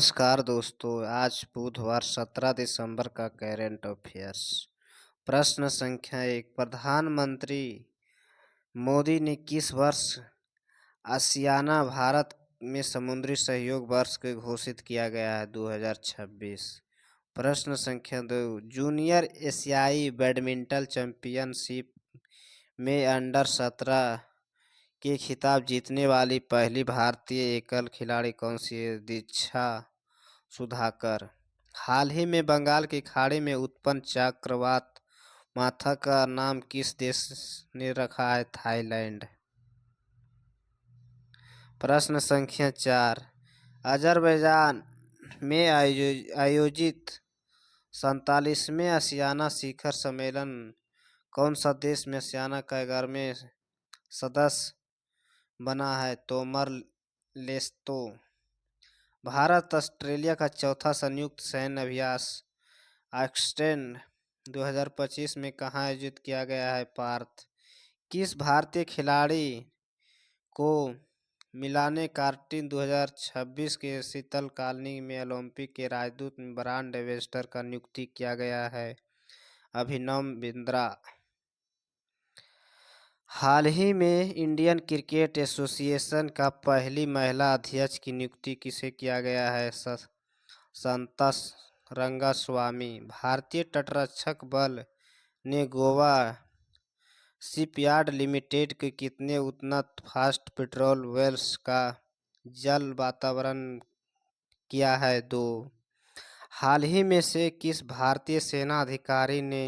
नमस्कार दोस्तों, आज बुधवार 17 दिसंबर का करेंट अफेयर्स। प्रश्न संख्या 1, प्रधानमंत्री मोदी ने किस वर्ष आसियाना भारत में समुद्री सहयोग वर्ष के घोषित किया गया है? 2026। प्रश्न संख्या 2, जूनियर एशियाई बैडमिंटन चैंपियनशिप में अंडर 17 के खिताब जीतने वाली पहली भारतीय एकल खिलाड़ी कौन सी है? दीक्षा सुधाकर। हाल ही में बंगाल की खाड़ी में उत्पन्न चक्रवात माथा का नाम किस देश ने रखा है? थाईलैंड। प्रश्न संख्या 4, अजरबैजान में आयोजित 47वें आसियाना शिखर सम्मेलन कौन सा देश में आसियाना का 11वें सदस्य बना है? तोमर लेस्तो। भारत ऑस्ट्रेलिया का चौथा संयुक्त सैन्य अभ्यास एक्सटेंड 2025 में कहाँ आयोजित किया गया है? पार्थ। किस भारतीय खिलाड़ी को मिलाने कार्टिन 2026 के शीतकालीन में ओलंपिक के राजदूत ब्रांड एम्बेसडर का नियुक्ति किया गया है? अभिनव बिंद्रा। हाल ही में इंडियन क्रिकेट एसोसिएशन का पहली महिला अध्यक्ष की नियुक्ति किसे किया गया है? संता रंगास्वामी। भारतीय तटरक्षक बल ने गोवा शिपयार्ड लिमिटेड के कितने उन्नत फास्ट पेट्रोल वेल्स का जल वातावरण किया है? 2। हाल ही में से किस भारतीय सेना अधिकारी ने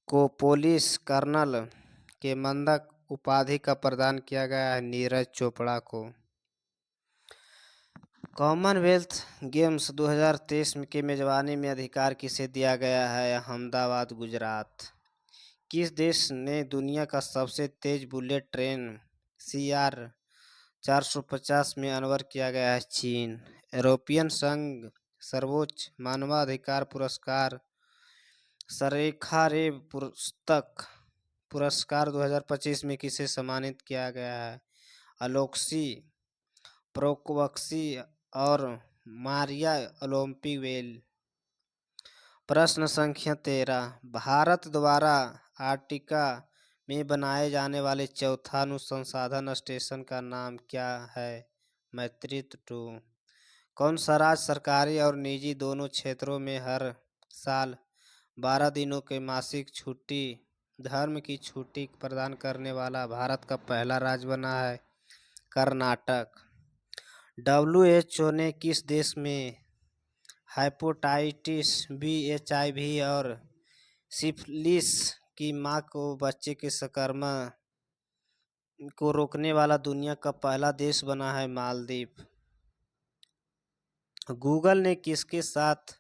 को पुलिस कर्नल के मंदक उपाधि का प्रदान किया गया है? नीरज चोपड़ा को। कॉमनवेल्थ गेम्स 2023 की मेजबानी में अधिकार किसे दिया गया है? अहमदाबाद, गुजरात। किस देश ने दुनिया का सबसे तेज बुलेट ट्रेन CR 450 में अनावरण किया गया है? चीन। यूरोपियन संघ सर्वोच्च मानवाधिकार पुरस्कार सरेखा रे पुरस्कार 2025 में किसे सम्मानित किया गया है? अलोक्सी प्रोक्वक्सी और मारिया ओलंपिवेल। प्रश्न संख्या 13, भारत द्वारा आर्टिका में बनाए जाने वाले चौथा अनुसंधान स्टेशन का नाम क्या है? मैत्रित्व 2। कौन सा राज्य सरकारी और निजी दोनों क्षेत्रों में हर साल 12 दिनों के मासिक छुट्टी धर्म की छुट्टी प्रदान करने वाला भारत का पहला राज्य बना है? कर्नाटक। WHO ने किस देश में हेपेटाइटिस बी, HIV और सिफिलिस की मां को बच्चे के संक्रमण को रोकने वाला दुनिया का पहला देश बना है? मालदीव। गूगल ने किसके साथ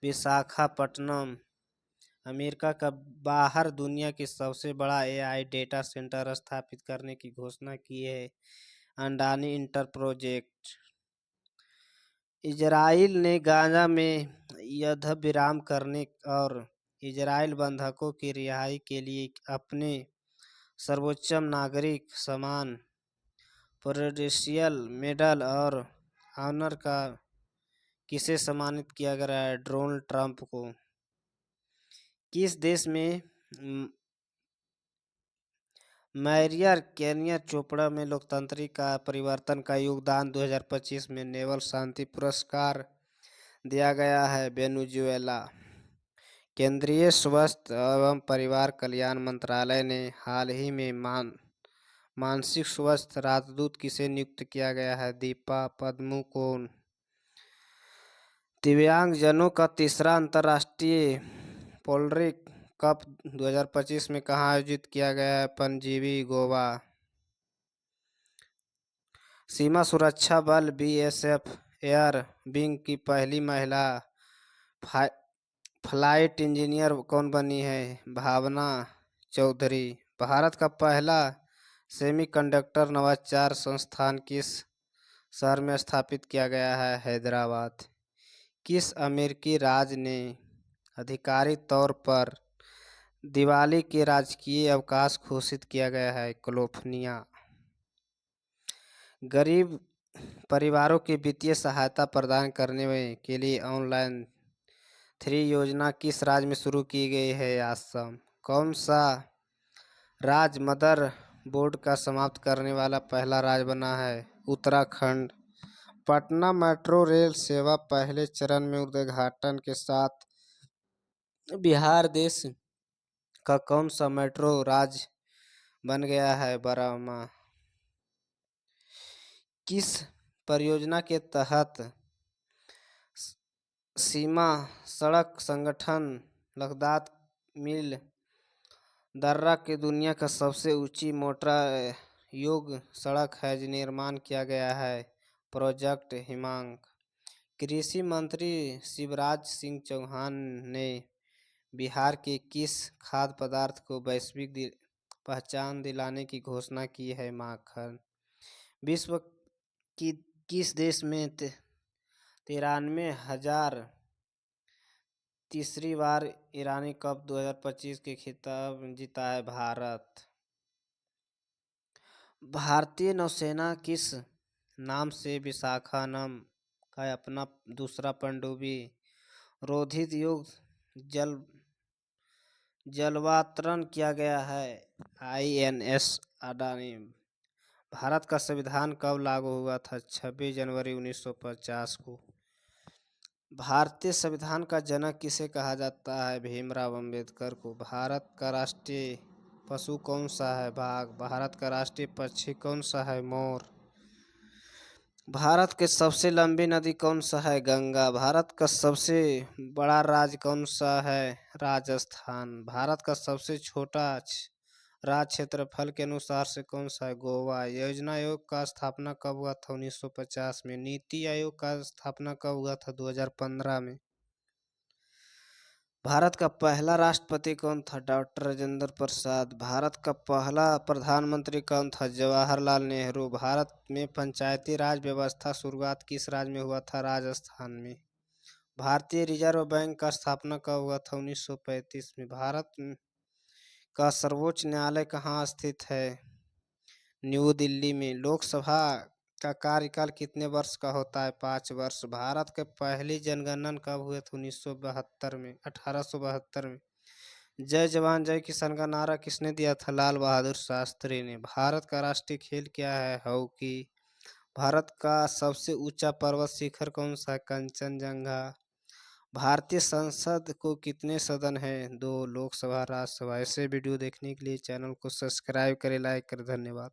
विशाखापट्टनम अमेरिका का बाहर दुनिया की सबसे बड़ा AI डेटा सेंटर स्थापित करने की घोषणा की है? अडानी इंटरप्रोजेक्ट। इजराइल ने गाजा में युद्ध विराम करने और इजराइल बंधकों की रिहाई के लिए अपने सर्वोच्च नागरिक सम्मान प्रेसिडेंशियल मेडल और ऑनर का किसे सम्मानित किया गया है? डोनाल्ड ट्रंप को। किस देश में मैरिया केनिया चोपड़ा में लोकतंत्र का परिवर्तन का योगदान 2025 में नोबेल शांति पुरस्कार दिया गया है? वेनेजुएला। केंद्रीय स्वास्थ्य एवं परिवार कल्याण मंत्रालय ने हाल ही में मानसिक स्वास्थ्य राजदूत किसे नियुक्त किया गया है? दीपा पदुकोण। दिव्यांगजनों का तीसरा अंतर्राष्ट्रीय पोल्ट्री कप 2025 में कहाँ आयोजित किया गया है? पणजी, गोवा। सीमा सुरक्षा बल BSF एयर विंग की पहली महिला फ्लाइट इंजीनियर कौन बनी है? भावना चौधरी। भारत का पहला सेमीकंडक्टर नवाचार संस्थान किस शहर में स्थापित किया गया है? हैदराबाद। किस अमेरिकी राज्य ने आधिकारिक तौर पर दिवाली के राजकीय अवकाश घोषित किया गया है? कैलिफोर्निया। गरीब परिवारों की वित्तीय सहायता प्रदान करने के लिए ऑनलाइन 3 योजना किस राज्य में शुरू की गई है? असम। कौन सा राज्य मदर बोर्ड का समाप्त करने वाला पहला राज्य बना है? उत्तराखंड। पटना मेट्रो रेल सेवा पहले चरण में उद्घाटन के साथ बिहार देश का कौन सा मेट्रो राज्य बन गया है? बरामा। किस परियोजना के तहत सीमा सड़क संगठन लद्दाख मिल दर्रा की दुनिया का सबसे ऊंची मोटा योग सड़क है जो निर्माण किया गया है? प्रोजेक्ट हिमांक। कृषि मंत्री शिवराज सिंह चौहान ने बिहार के किस खाद्य पदार्थ को वैश्विक पहचान दिलाने की घोषणा की है? माखन। विश्व की किस देश में 93,000 तीसरी बार ईरानी कप 2025 के खिताब जीता है? भारत। भारतीय नौसेना किस नाम से विशाखापट्टनम का अपना दूसरा पनडुब्बी रोधी युद्ध जलवातरण किया गया है? INS अडानी। भारत का संविधान कब लागू हुआ था? 26 जनवरी 1950 को। भारतीय संविधान का जनक किसे कहा जाता है? भीमराव अंबेडकर को। भारत का राष्ट्रीय पशु कौन सा है? बाघ। भारत का राष्ट्रीय पक्षी कौन सा है? मोर। भारत के सबसे लंबी नदी कौन सा है? गंगा। भारत का सबसे बड़ा राज्य कौन सा है? राजस्थान। भारत का सबसे छोटा राज्य क्षेत्रफल के अनुसार से कौन सा है? गोवा। योजना आयोग का स्थापना कब हुआ था? 1950 में। नीति आयोग का स्थापना कब हुआ था? 2015 में। भारत का पहला राष्ट्रपति कौन था? डॉक्टर राजेंद्र प्रसाद। भारत का पहला प्रधानमंत्री कौन था? जवाहरलाल नेहरू। भारत में पंचायती राज व्यवस्था शुरुआत किस राज्य में हुआ था? राजस्थान में। भारतीय रिजर्व बैंक का स्थापना कब हुआ था? 1935 में। भारत का सर्वोच्च न्यायालय कहाँ स्थित है? न्यू दिल्ली में। लोकसभा का कार्यकाल कितने वर्ष का होता है? 5 वर्ष। भारत के पहली जनगणना कब हुए थे? 1972 में 1872 में। जय जवान जय किसान का नारा किसने दिया था? लाल बहादुर शास्त्री ने। भारत का राष्ट्रीय खेल क्या है? हॉकी। भारत का सबसे ऊंचा पर्वत शिखर कौन सा है? कंचनजंगा। भारतीय संसद को कितने सदन हैं? 2। लोकसभा राज्यसभा। ऐसे वीडियो देखने के लिए चैनल को सब्सक्राइब करें, लाइक करें। धन्यवाद।